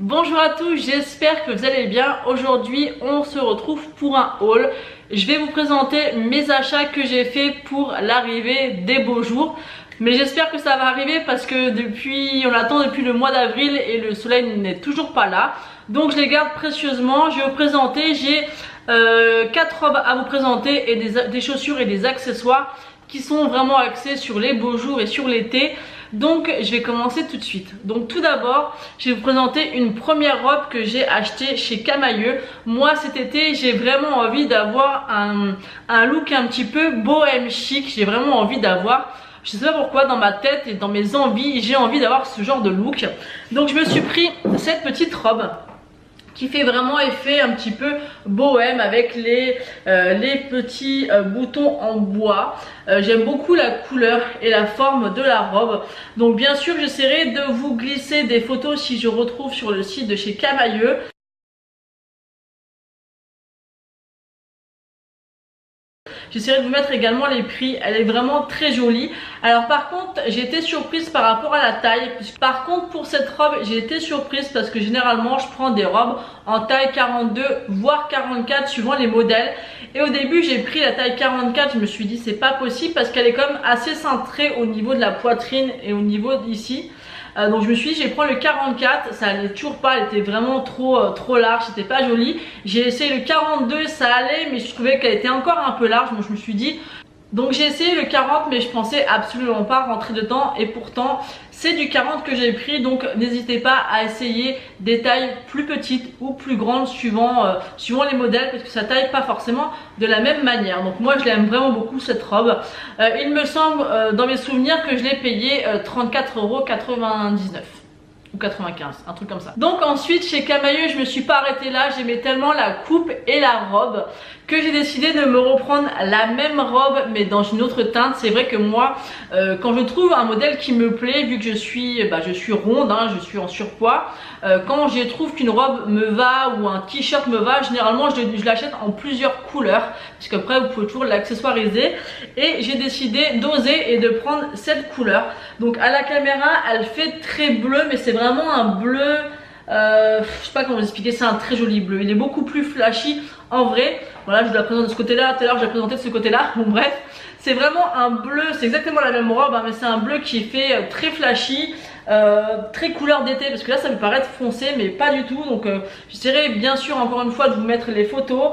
Bonjour à tous, j'espère que vous allez bien. Aujourd'hui on se retrouve pour un haul. Je vais vous présenter mes achats que j'ai fait pour l'arrivée des beaux jours. Mais j'espère que ça va arriver parce que on attend depuis le mois d'avril et le soleil n'est toujours pas là. Donc je les garde précieusement. Je vais vous présenter, j'ai 4 robes à vous présenter et des chaussures et des accessoires qui sont vraiment axés sur les beaux jours et sur l'été. Donc je vais commencer tout de suite. Donc tout d'abord je vais vous présenter une première robe que j'ai achetée chez Camaïeu. Moi cet été j'ai vraiment envie d'avoir un look un petit peu bohème chic. J'ai vraiment envie d'avoir, je sais pas pourquoi, dans ma tête et dans mes envies j'ai envie d'avoir ce genre de look. Donc je me suis pris cette petite robe qui fait vraiment effet un petit peu bohème avec les petits boutons en bois. J'aime beaucoup la couleur et la forme de la robe. Donc bien sûr j'essaierai de vous glisser des photos si je retrouve sur le site de chez Camaïeu. J'essaierai de vous mettre également les prix. Elle est vraiment très jolie. Alors par contre j'ai été surprise par rapport à la taille. Par contre pour cette robe j'ai été surprise parce que généralement je prends des robes en taille 42 voire 44 suivant les modèles. Et au début j'ai pris la taille 44. Je me suis dit c'est pas possible parce qu'elle est quand même assez cintrée au niveau de la poitrine et au niveau d'ici. Donc je me suis dit je vais prendre le 44, ça allait toujours pas, elle était vraiment trop large, c'était pas joli. J'ai essayé le 42, ça allait mais je trouvais qu'elle était encore un peu large, donc je me suis dit, donc j'ai essayé le 40 mais je pensais absolument pas rentrer dedans et pourtant c'est du 40 que j'ai pris. Donc n'hésitez pas à essayer des tailles plus petites ou plus grandes suivant les modèles parce que ça taille pas forcément de la même manière. Donc moi je l'aime vraiment beaucoup cette robe. Il me semble dans mes souvenirs que je l'ai payée 34,99 € ou 95, un truc comme ça. Donc ensuite chez Camaïeu je me suis pas arrêtée là, j'aimais tellement la coupe et la robe que j'ai décidé de me reprendre la même robe mais dans une autre teinte. C'est vrai que moi quand je trouve un modèle qui me plaît, vu que je suis ronde, hein, je suis en surpoids, quand je trouve qu'une robe me va ou un t-shirt me va, généralement je l'achète en plusieurs couleurs parce qu'après vous pouvez toujours l'accessoiriser. Et j'ai décidé d'oser et de prendre cette couleur. Donc à la caméra elle fait très bleu mais c'est vraiment un bleu, je sais pas comment vous expliquer, c'est un très joli bleu. Il est beaucoup plus flashy en vrai. Voilà, je vous la présente de ce côté là, tout à l'heure je la présentais de ce côté là. Bon bref, c'est vraiment un bleu, c'est exactement la même robe hein, mais c'est un bleu qui fait très flashy, très couleur d'été, parce que là ça peut paraître foncé mais pas du tout. Donc j'essaierai bien sûr encore une fois de vous mettre les photos.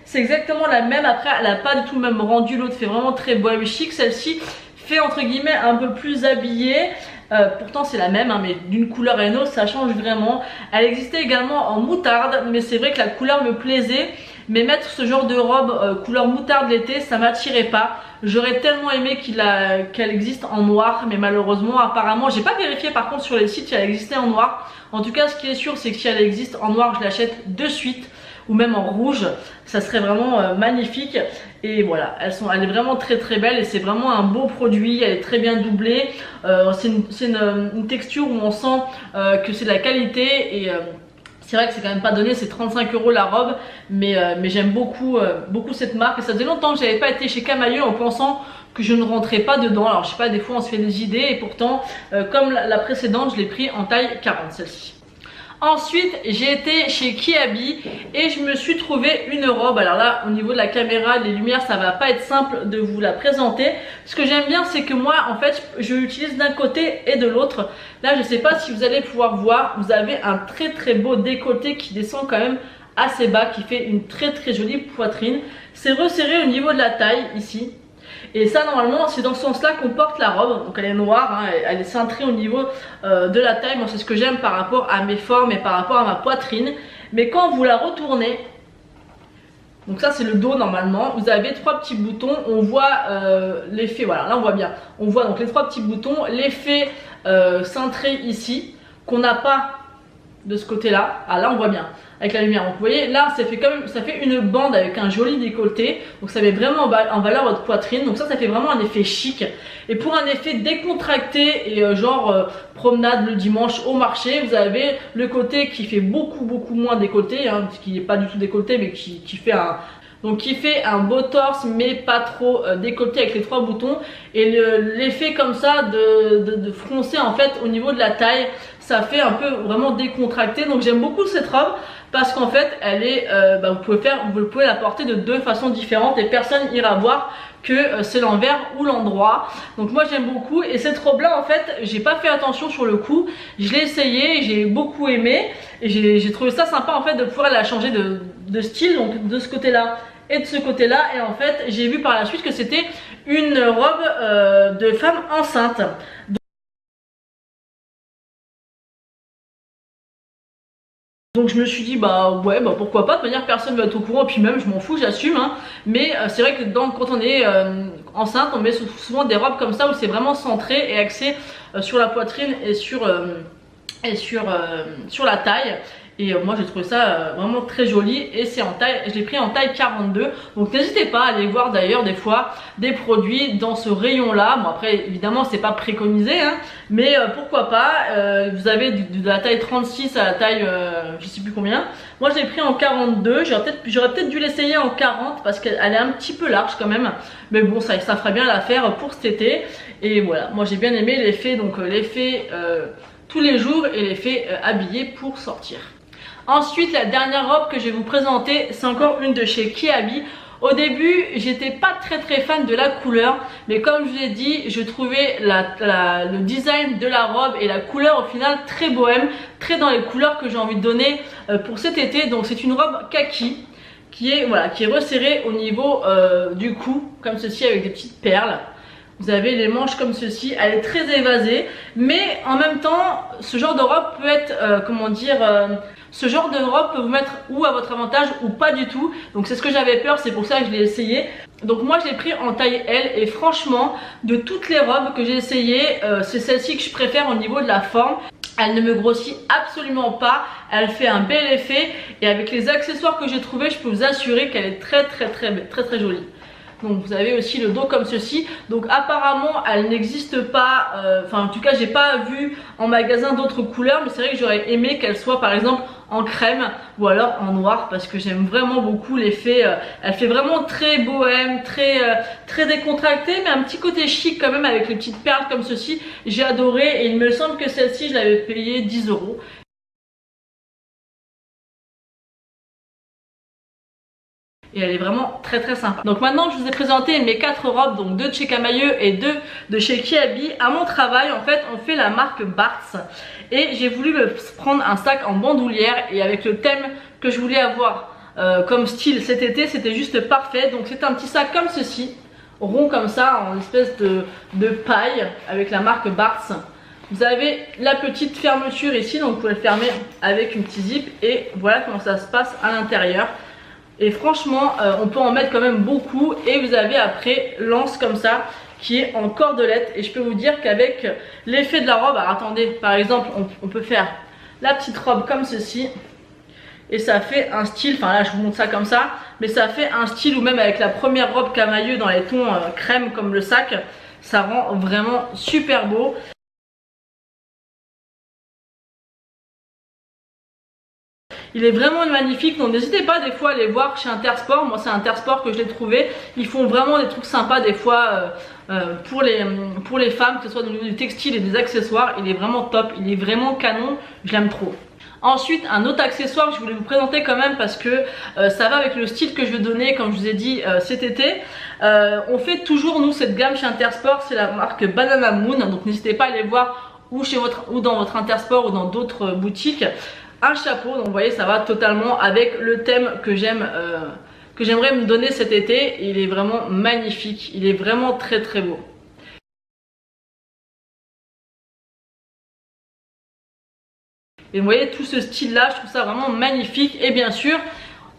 C'est exactement la même, après elle n'a pas du tout le même rendu, l'autre fait vraiment très bohème chic, celle-ci fait entre guillemets un peu plus habillée. Pourtant c'est la même hein, mais d'une couleur à une autre ça change vraiment. Elle existait également en moutarde mais c'est vrai que la couleur me plaisait. Mais mettre ce genre de robe couleur moutarde l'été ça m'attirait pas. J'aurais tellement aimé qu'elle existe en noir mais malheureusement apparemment, j'ai pas vérifié par contre sur les sites si elle existait en noir. En tout cas ce qui est sûr c'est que si elle existe en noir je l'achète de suite, ou même en rouge, ça serait vraiment magnifique. Et voilà, elle est vraiment très belle et c'est vraiment un beau produit, elle est très bien doublée. C'est une texture où on sent que c'est de la qualité et c'est vrai que c'est quand même pas donné, c'est 35 € la robe, mais j'aime beaucoup cette marque. Et ça faisait longtemps que j'avais pas été chez Camaïeu en pensant que je ne rentrais pas dedans. Alors je sais pas, des fois on se fait des idées et pourtant comme la précédente je l'ai pris en taille 40 celle-ci. Ensuite j'ai été chez Kiabi et je me suis trouvé une robe. Alors là au niveau de la caméra, les lumières ça va pas être simple de vous la présenter. Ce que j'aime bien c'est que moi en fait je l'utilise d'un côté et de l'autre. Là je sais pas si vous allez pouvoir voir, vous avez un très beau décolleté qui descend quand même assez bas, qui fait une très jolie poitrine. C'est resserré au niveau de la taille ici. Et ça normalement c'est dans ce sens là qu'on porte la robe. Donc elle est noire hein, elle est cintrée au niveau de la taille. Moi c'est ce que j'aime par rapport à mes formes et par rapport à ma poitrine. Mais quand vous la retournez, donc ça c'est le dos normalement, vous avez 3 petits boutons. On voit l'effet, voilà là on voit bien. On voit donc les 3 petits boutons, l'effet cintré ici qu'on n'a pas de ce côté là. Ah là on voit bien avec la lumière. Donc vous voyez là ça fait une bande avec un joli décolleté. Donc ça met vraiment en valeur votre poitrine. Donc ça fait vraiment un effet chic. Et pour un effet décontracté et genre promenade le dimanche au marché, vous avez le côté qui fait beaucoup moins décolleté hein, qui n'est pas du tout décolleté mais qui fait Donc qui fait un beau torse mais pas trop décolleté avec les 3 boutons. Et l'effet comme ça de froncer en fait au niveau de la taille, ça fait un peu vraiment décontracté. Donc j'aime beaucoup cette robe parce qu'en fait elle est, vous pouvez la porter de 2 façons différentes et personne ira voir que c'est l'envers ou l'endroit. Donc moi j'aime beaucoup, et cette robe là en fait j'ai pas fait attention sur le coup, je l'ai essayé, j'ai beaucoup aimé et j'ai trouvé ça sympa en fait de pouvoir la changer de style, donc de ce côté là et de ce côté là. Et en fait j'ai vu par la suite que c'était une robe de femme enceinte. Donc je me suis dit bah ouais, bah pourquoi pas, de manière personne va être au courant, et puis même je m'en fous, j'assume hein. Mais c'est vrai que quand on est enceinte, on met souvent des robes comme ça où c'est vraiment centré et axé sur la poitrine et sur la taille. Et moi j'ai trouvé ça vraiment très joli, et c'est en taille, je l'ai pris en taille 42. Donc n'hésitez pas à aller voir d'ailleurs des fois des produits dans ce rayon là. Bon après évidemment c'est pas préconisé hein, mais pourquoi pas. Vous avez de la taille 36 à la taille je sais plus combien. Moi je l'ai pris en 42, j'aurais peut-être dû l'essayer en 40 parce qu'elle est un petit peu large quand même. Mais bon ça fera bien l'affaire pour cet été. Et voilà, moi j'ai bien aimé l'effet, donc l'effet tous les jours et l'effet habillé pour sortir. Ensuite, la dernière robe que je vais vous présenter, c'est encore une de chez Kiabi. Au début, j'étais pas très fan de la couleur, mais comme je vous l'ai dit, je trouvais le design de la robe et la couleur au final très bohème, très dans les couleurs que j'ai envie de donner pour cet été. Donc c'est une robe kaki qui est resserrée au niveau du cou, comme ceci, avec des petites perles. Vous avez les manches comme ceci, elle est très évasée, mais en même temps, ce genre de robe peut être, ce genre de robe peut vous mettre ou à votre avantage ou pas du tout. Donc c'est ce que j'avais peur, c'est pour ça que je l'ai essayé. Donc moi je l'ai pris en taille L, et franchement, de toutes les robes que j'ai essayées, c'est celle-ci que je préfère au niveau de la forme. Elle ne me grossit absolument pas, elle fait un bel effet, et avec les accessoires que j'ai trouvés, je peux vous assurer qu'elle est très jolie. Donc vous avez aussi le dos comme ceci. Donc apparemment elle n'existe pas, enfin en tout cas j'ai pas vu en magasin d'autres couleurs, mais c'est vrai que j'aurais aimé qu'elle soit par exemple en crème ou alors en noir, parce que j'aime vraiment beaucoup l'effet. Elle fait vraiment très bohème, très décontractée, mais un petit côté chic quand même avec les petites perles comme ceci. J'ai adoré, et il me semble que celle-ci je l'avais payée 10 €. Et elle est vraiment très sympa. Donc maintenant je vous ai présenté mes 4 robes, donc 2 de chez Camaïeu et 2 de chez Kiabi. À mon travail en fait on fait la marque Barthes, et j'ai voulu me prendre un sac en bandoulière, et avec le thème que je voulais avoir comme style cet été, c'était juste parfait. Donc c'est un petit sac comme ceci, rond comme ça, en espèce de paille, avec la marque Barthes. Vous avez la petite fermeture ici, donc vous pouvez le fermer avec une petite zip, et voilà comment ça se passe à l'intérieur. Et franchement on peut en mettre quand même beaucoup, et vous avez après l'anse comme ça qui est en cordelette. Et je peux vous dire qu'avec l'effet de la robe, alors attendez, par exemple on peut faire la petite robe comme ceci, et ça fait un style, enfin là je vous montre ça comme ça, mais ça fait un style, ou même avec la première robe Camaïeu dans les tons crème comme le sac, ça rend vraiment super beau. Il est vraiment magnifique, donc n'hésitez pas des fois à aller voir chez Intersport. Moi c'est Intersport que je l'ai trouvé. Ils font vraiment des trucs sympas des fois pour les femmes, que ce soit au niveau du textile et des accessoires. Il est vraiment top, il est vraiment canon, je l'aime trop. Ensuite, un autre accessoire que je voulais vous présenter quand même, parce que ça va avec le style que je vais donner, comme je vous ai dit cet été. On fait toujours nous cette gamme chez Intersport, c'est la marque Banana Moon, donc n'hésitez pas à aller voir ou dans votre Intersport ou dans d'autres boutiques. Un chapeau, donc vous voyez ça va totalement avec le thème que j'aimerais me donner cet été, et il est vraiment magnifique, il est vraiment très beau. Et vous voyez tout ce style là, je trouve ça vraiment magnifique. Et bien sûr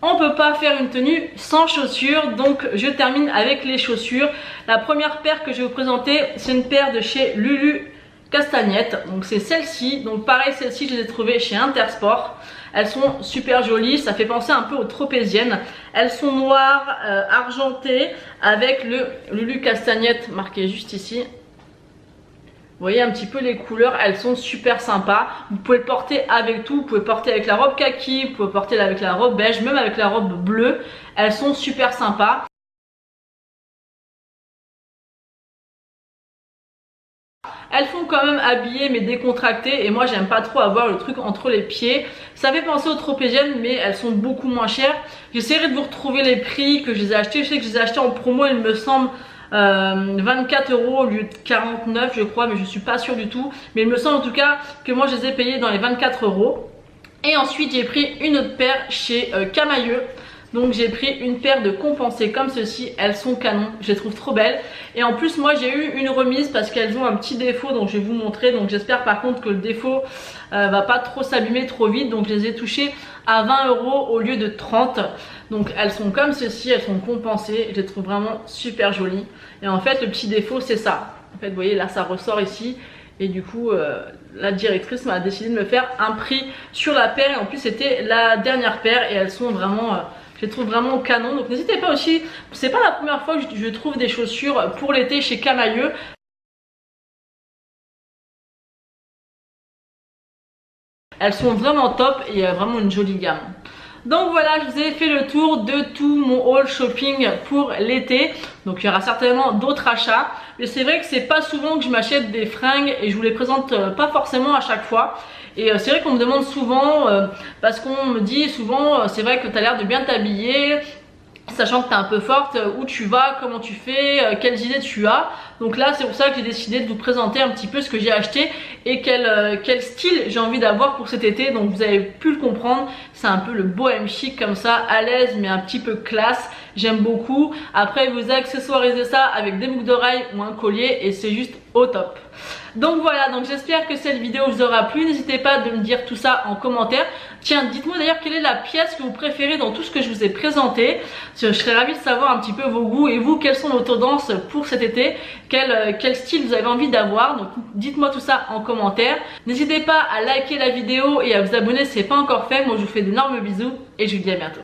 on peut pas faire une tenue sans chaussures, donc je termine avec les chaussures. La première paire que je vais vous présenter, c'est une paire de chez Lulu Castagnette, donc c'est celle-ci. Donc pareil, celle-ci je les ai trouvées chez Intersport. Elles sont super jolies, ça fait penser un peu aux tropéziennes. Elles sont noires, argentées, avec le Lulu Castagnette marqué juste ici. Vous voyez un petit peu les couleurs, elles sont super sympas. Vous pouvez le porter avec tout, vous pouvez porter avec la robe kaki, vous pouvez porter avec la robe beige, même avec la robe bleue. Elles sont super sympas. Elles font quand même habillées mais décontractées et moi j'aime pas trop avoir le truc entre les pieds. Ça fait penser aux tropéziennes mais elles sont beaucoup moins chères. J'essaierai de vous retrouver les prix que je les ai achetés. Je sais que je les ai achetés en promo, il me semble 24 € au lieu de 49 je crois, mais je suis pas sûre du tout. Mais il me semble en tout cas que moi je les ai payés dans les 24 €. Et ensuite j'ai pris une autre paire chez Camailleux. Donc j'ai pris une paire de compensées comme ceci, elles sont canon, je les trouve trop belles. Et en plus moi j'ai eu une remise parce qu'elles ont un petit défaut, donc je vais vous montrer. Donc j'espère par contre que le défaut va pas trop s'abîmer trop vite. Donc je les ai touchées à 20 € au lieu de 30. Donc elles sont comme ceci, elles sont compensées, je les trouve vraiment super jolies. Et en fait le petit défaut c'est ça. En fait vous voyez là ça ressort ici. Et du coup la directrice m'a décidé de me faire un prix sur la paire. Et en plus c'était la dernière paire et elles sont vraiment... je les trouve vraiment canon, donc n'hésitez pas aussi, c'est pas la première fois que je trouve des chaussures pour l'été chez Camailleux. Elles sont vraiment top et il y a vraiment une jolie gamme. Donc voilà, je vous ai fait le tour de tout mon haul shopping pour l'été. Donc il y aura certainement d'autres achats. Mais c'est vrai que c'est pas souvent que je m'achète des fringues et je vous les présente pas forcément à chaque fois. Et c'est vrai qu'on me demande souvent, parce qu'on me dit souvent, c'est vrai que tu as l'air de bien t'habiller, sachant que tu es un peu forte, où tu vas, comment tu fais, quelles idées tu as. Donc là c'est pour ça que j'ai décidé de vous présenter un petit peu ce que j'ai acheté et quel style j'ai envie d'avoir pour cet été. Donc vous avez pu le comprendre, c'est un peu le bohème chic comme ça, à l'aise mais un petit peu classe. J'aime beaucoup. Après vous accessoirisez ça avec des boucles d'oreilles ou un collier et c'est juste au top. Donc voilà, donc j'espère que cette vidéo vous aura plu. N'hésitez pas de me dire tout ça en commentaire. Tiens, dites-moi d'ailleurs quelle est la pièce que vous préférez dans tout ce que je vous ai présenté. Je serais ravie de savoir un petit peu vos goûts et vous, quelles sont vos tendances pour cet été. Quel style vous avez envie d'avoir. Donc dites-moi tout ça en commentaire. N'hésitez pas à liker la vidéo et à vous abonner si ce n'est pas encore fait. Moi je vous fais d'énormes bisous et je vous dis à bientôt.